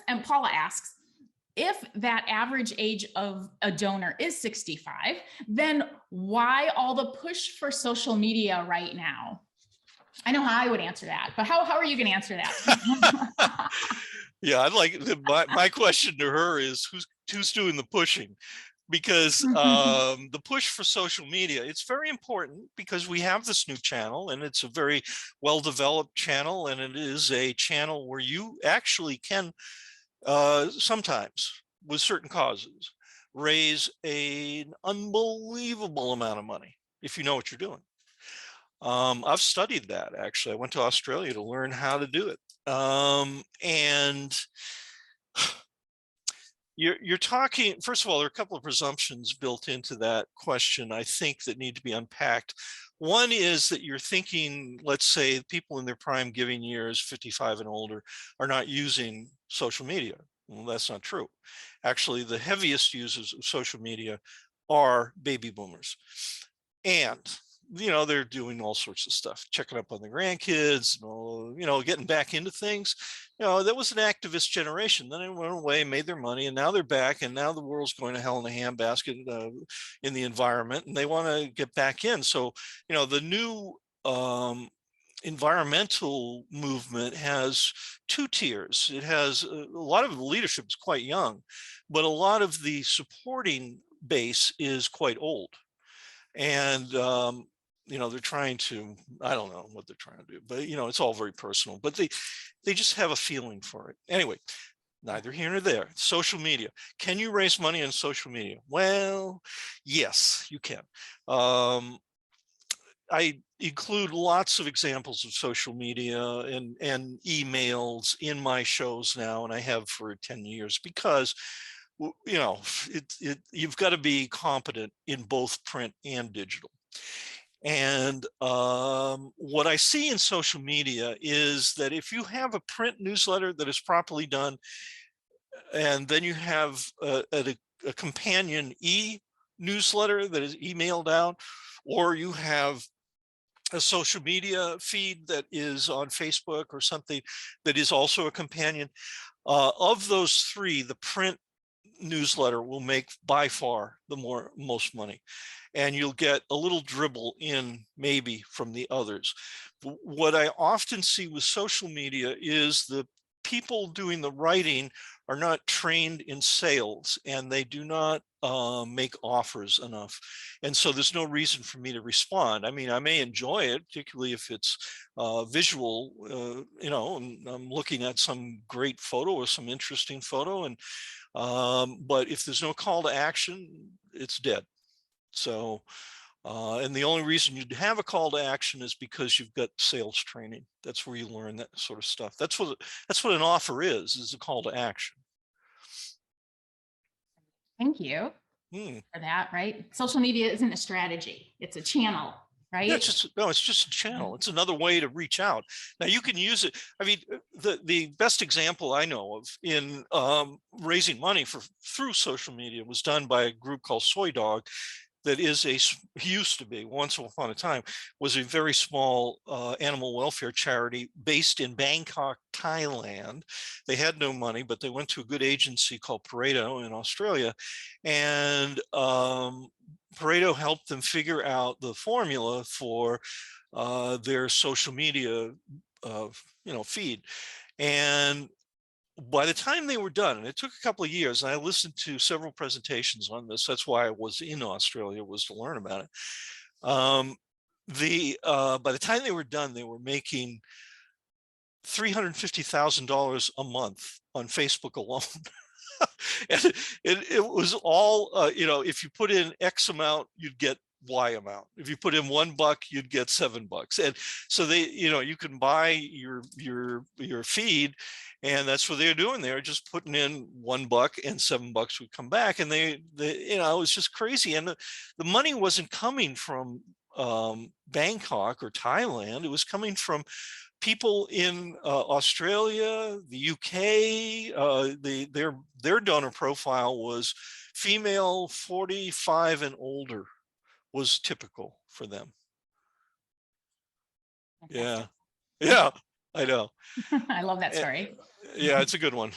and Paula asks, if that average age of a donor is 65, then why all the push for social media right now? I know how I would answer that, but how are you going to answer that? Yeah, I'd like my question to her is who's doing the pushing? Because the push for social media, it's very important because we have this new channel and it's a very well developed channel, and it is a channel where you actually can sometimes with certain causes raise an unbelievable amount of money if you know what you're doing. I've studied that. Actually, I went to Australia to learn how to do it. And you're talking, first of all, there are a couple of presumptions built into that question, I think, that need to be unpacked. One is that you're thinking, let's say people in their prime giving years, 55 and older, are not using social media. Well, that's not true. Actually, the heaviest users of social media are baby boomers. And they're doing all sorts of stuff, checking up on the grandkids, getting back into things. That was an activist generation. Then they went away, made their money, and now they're back. And now the world's going to hell in a handbasket in the environment, and they want to get back in. So, the new environmental movement has two tiers. It has a lot of the leadership is quite young, but a lot of the supporting base is quite old. And they're trying to, I don't know what they're trying to do, but it's all very personal, but they just have a feeling for it. Anyway, neither here nor there. Social media. Can you raise money on social media? Well, yes, you can. I include lots of examples of social media and emails in my shows now, and I have for 10 years, because you've got to be competent in both print and digital. And what I see in social media is that if you have a print newsletter that is properly done, and then you have a companion e-newsletter that is emailed out, or you have a social media feed that is on Facebook or something that is also a companion, of those three, the print newsletter will make by far the most money, and you'll get a little dribble in maybe from the others. What I often see with social media is the people doing the writing are not trained in sales, and they do not make offers enough, and so there's no reason for me to respond. I mean, I may enjoy it, particularly if it's visual, and I'm looking at some great photo or some interesting photo, and but if there's no call to action, it's dead. So, and the only reason you'd have a call to action is because you've got sales training. That's where you learn that sort of stuff. That's what an offer is a call to action. Thank you for that, right? Social media isn't a strategy, it's a channel, Yeah, right? it's just a channel. It's another way to reach out. Now you can use it. I mean, the best example I know of in raising money through social media was done by a group called Soy Dog. That used to be, once upon a time, was a very small animal welfare charity based in Bangkok, Thailand. They had no money, but they went to a good agency called Pareto in Australia, and Pareto helped them figure out the formula for their social media, feed. And by the time they were done, and it took a couple of years, and I listened to several presentations on this. That's why I was in Australia, was to learn about it. By the time they were done, they were making $350,000 a month on Facebook alone. And it was all, if you put in X amount, you'd get Y amount. If you put in $1, you'd get $7. And so you can buy your feed, and that's what they're doing. They're just putting in $1 and $7 would come back. And they it was just crazy. And the money wasn't coming from Bangkok or Thailand. It was coming from people in Australia, the UK. Their donor profile was female 45 and older was typical for them. Fantastic. Yeah, I know. I love that story. Yeah, it's a good one.